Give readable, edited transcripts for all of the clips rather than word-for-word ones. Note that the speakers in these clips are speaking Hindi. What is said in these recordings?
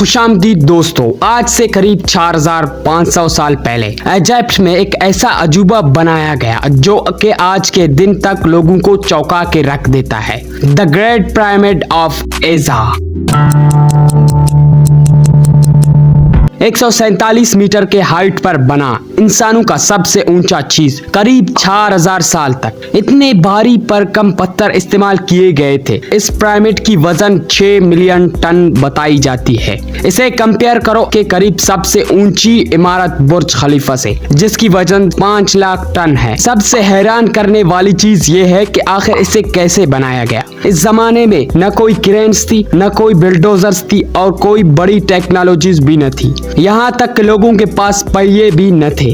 खुशामदीद दोस्तों, आज से करीब 4500 साल पहले इजिप्ट में एक ऐसा अजूबा बनाया गया जो कि आज के दिन तक लोगों को चौंका के रख देता है। The great pyramid of Giza 147 metre के हाइट पर बना इंसानों का सबसे ऊंचा चीज करीब 4000 साल तक इतने भारी पर कम पत्थर इस्तेमाल किए गए थे। इस पिरामिड की वजन 6 मिलियन टन बताई जाती है। इसे कंपेयर करो कि करीब सबसे ऊंची इमारत बुर्ज खलीफा से, जिसकी वजन 5 लाख टन है। सबसे हैरान करने वाली चीज ये है कि आखिर इसे कैसे बनाया गया। इस जमाने में न कोई क्रेन्स थी, न कोई बिल्डोजर्स थी और कोई बड़ी टेक्नोलॉजीज भी न थी। यहाँ तक कि लोगों के पास पहिए भी न थे।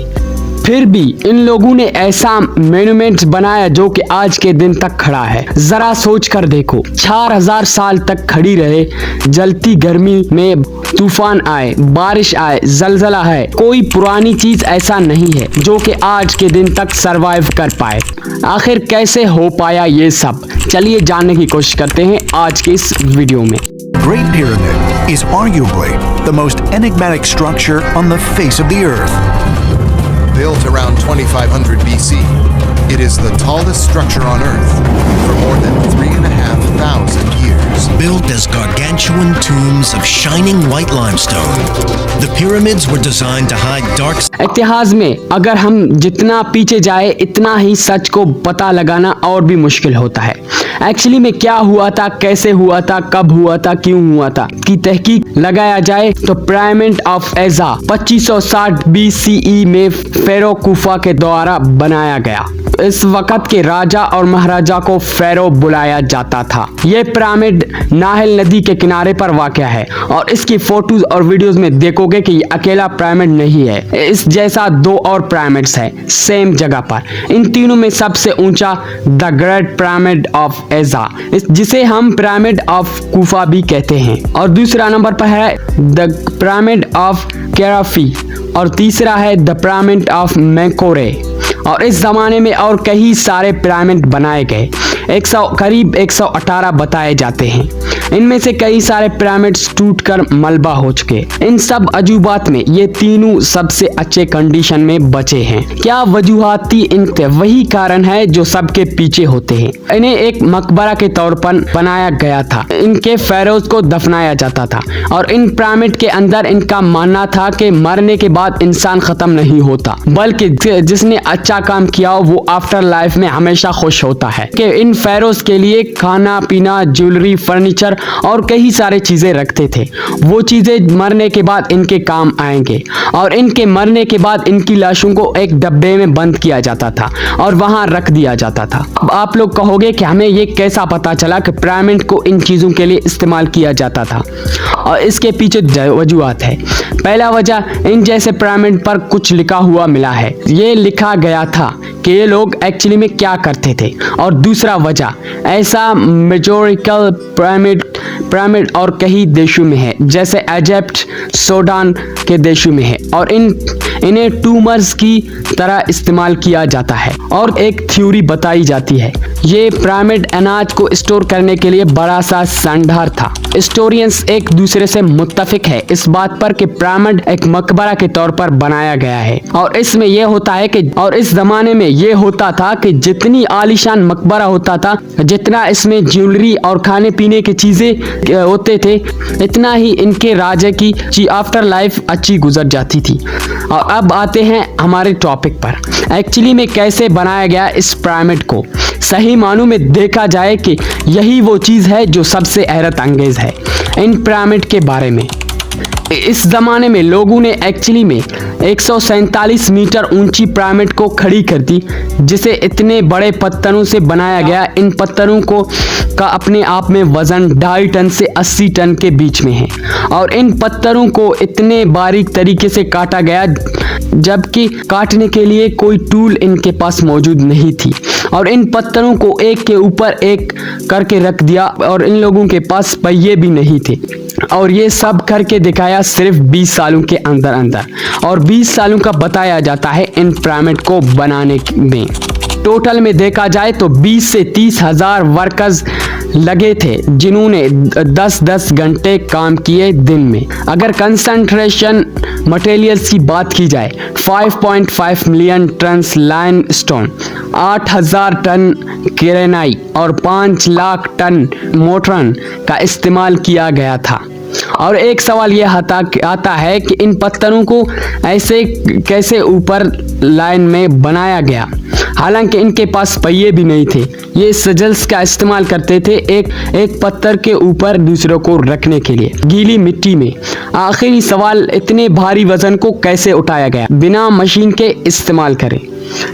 फिर भी इन लोगों ने ऐसा मॉन्यूमेंट बनाया जो कि आज के दिन तक खड़ा है। जरा सोच कर देखो, 4000 साल तक खड़ी रहे। जलती गर्मी में तूफान आए, बारिश आए, जलजला है, कोई पुरानी चीज ऐसा नहीं है जो कि आज के दिन तक सरवाइव कर पाए। आखिर कैसे हो पाया ये सब, चलिए जानने की कोशिश करते हैं आज के इस वीडियो में। Great Pyramid is arguably the most enigmatic structure on the face of the earth. Built around 2500 BC, it is the tallest structure on Earth for more than 3,500 years. Built as gargantuan tombs of shining white limestone, the pyramids were designed to hide dark. इतिहास में अगर हम जितना पीछे जाए इतना ही सच को पता लगाना और भी मुश्किल होता है। एक्चुअली में क्या हुआ था, कैसे हुआ था, कब हुआ था, क्यों हुआ था की तहकीक लगाया जाए तो पिरामिड ऑफ गिज़ा 2560 BCE में फेरो कुफा के द्वारा बनाया गया। इस वक्त के राजा और महाराजा को फेरो बुलाया जाता था। यह पिरामिड नाइल नदी के किनारे पर वाक़या है और इसकी फोटोज और वीडियोस में देखोगे कि ये अकेला पिरामिड नहीं है। इस जैसा 2 और पिरामिड्स हैं सेम जगह पर। इन तीनों में सबसे ऊंचा the great pyramid of Giza, जिसे हम पिरामिड ऑफ कुफा भी कहते हैं, और दूसरा नंबर पर है द पिरामिड ऑफ केराफी और तीसरा है द पिरामिड ऑफ मेंकोरे। और इस जमाने में और कई सारे पिरामिड बनाए गए, करीब 118 बताए जाते हैं। इनमें से कई सारे पिरामिड्स टूटकर मलबा हो चुके। इन सब अजूबात में ये तीनों सबसे अच्छे कंडीशन में बचे हैं। क्या वजूहात थी इनके? वही कारण है जो सबके पीछे होते हैं। इन्हें एक मकबरा के तौर पर बनाया गया था। इनके फेरोज को दफनाया जाता था और इन पिरामिड के अंदर इनका मानना था कि मरने के बाद इंसान खत्म नहीं होता, बल्कि जिसने अच्छा काम किया हो वो आफ्टर लाइफ में हमेशा खुश होता है। कि इन फेरोज के लिए खाना पीना, ज्वेलरी, फर्नीचर और कई सारे चीजें रखते थे। वो चीजें मरने के बाद इनके काम आएंगे और इनके मरने के बाद इनकी लाशों को एक डब्बे में बंद किया जाता था और वहां रख दिया जाता था। अब आप लोग कहोगे कि हमें ये कैसा पता चला कि पिरामिड को इन चीजों के लिए इस्तेमाल किया जाता था, और इसके पीछे वजूहात है। पहला वजह, इन जैसे पिरामिड पर कुछ लिखा हुआ मिला है। ये लिखा गया था कि ये लोग एक्चुअली में क्या करते थे। और दूसरा वजह, ऐसा मेजोरिकल पिरामिड और कई देशों में है, जैसे इजिप्ट, सूडान के देशों में है, और इन्हें ट्यूमर्स की तरह इस्तेमाल किया जाता है। और एक थ्योरी बताई जाती है, ये पिरामिड अनाज को स्टोर करने के लिए बड़ा सा संधार था। हिस्टोरियंस एक दूसरे से मुत्तफिक है इस बात पर कि पिरामिड एक मकबरा के तौर पर बनाया गया है। और इसमें यह होता है कि और इस जमाने में यह होता था कि जितनी आलीशान मकबरा होता था, जितना इसमें ज्वेलरी और खाने पीने की चीजें होते थे, इतना ही इनके राजा की आफ्टर लाइफ अच्छी गुजर जाती थी। और अब आते हैं हमारे टॉपिक पर। एक्चुअली में कैसे बनाया गया इस पिरामिड को। सही मानों में देखा जाए कि यही वो चीज़ है जो सबसे हैरत अंगेज है इन पिरामिड के बारे में। इस जमाने में लोगों ने एक्चुअली में 147 मीटर ऊंची पिरामिड को खड़ी कर दी, जिसे इतने बड़े पत्थरों से बनाया गया। इन पत्थरों का अपने आप में वजन 2.5 टन से 80 टन के बीच में है और इन पत्थरों को इतने बारीक तरीके से काटा गया जबकि काटने के लिए कोई टूल इनके पास मौजूद नहीं थी। और इन पत्थरों को एक के ऊपर एक करके रख दिया और इन लोगों के पास पहिए भी नहीं थे। और ये सब करके दिखाया सिर्फ 20 सालों के अंदर और 20 सालों का बताया जाता है इन पिरामिड को बनाने में। टोटल में देखा जाए तो 20 से 30 हजार वर्कर्स लगे थे जिन्होंने 10-10 घंटे काम किए दिन में। अगर कंसंट्रेशन मटेरियल्स की बात की जाए 5.5 million ton limestone, 8,000 ton granite और 5 लाख टन मोटरन का इस्तेमाल किया गया था। और एक सवाल यह आता है कि इन पत्थरों को ऐसे कैसे ऊपर लाइन में बनाया गया, हालांकि इनके पास पहिए भी नहीं थे। ये सजल्स का इस्तेमाल करते थे एक पत्थर के ऊपर दूसरों को रखने के लिए गीली मिट्टी में। आखिरी सवाल, इतने भारी वजन को कैसे उठाया गया बिना मशीन के इस्तेमाल करें?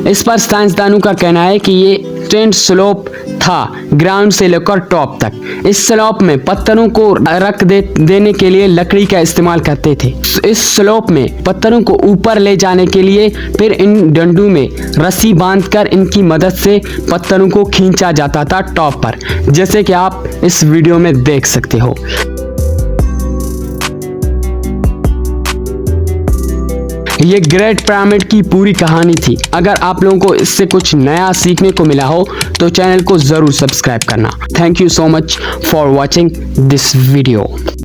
इस पर साइंसदानों का कहना है कि ये ट्रेंड स्लोप था ग्राउंड से लेकर टॉप तक। इस स्लोप में पत्थरों को रख देने के लिए लकड़ी का इस्तेमाल करते थे। इस स्लोप में पत्थरों को ऊपर ले जाने के लिए फिर इन डंडों में रस्सी बांधकर इनकी मदद से पत्थरों को खींचा जाता था टॉप पर, जैसे कि आप इस वीडियो में देख सकते हो। ये ग्रेट पिरामिड की पूरी कहानी थी। अगर आप लोगों को इससे कुछ नया सीखने को मिला हो तो चैनल को जरूर सब्सक्राइब करना। Thank you so much for watching this video.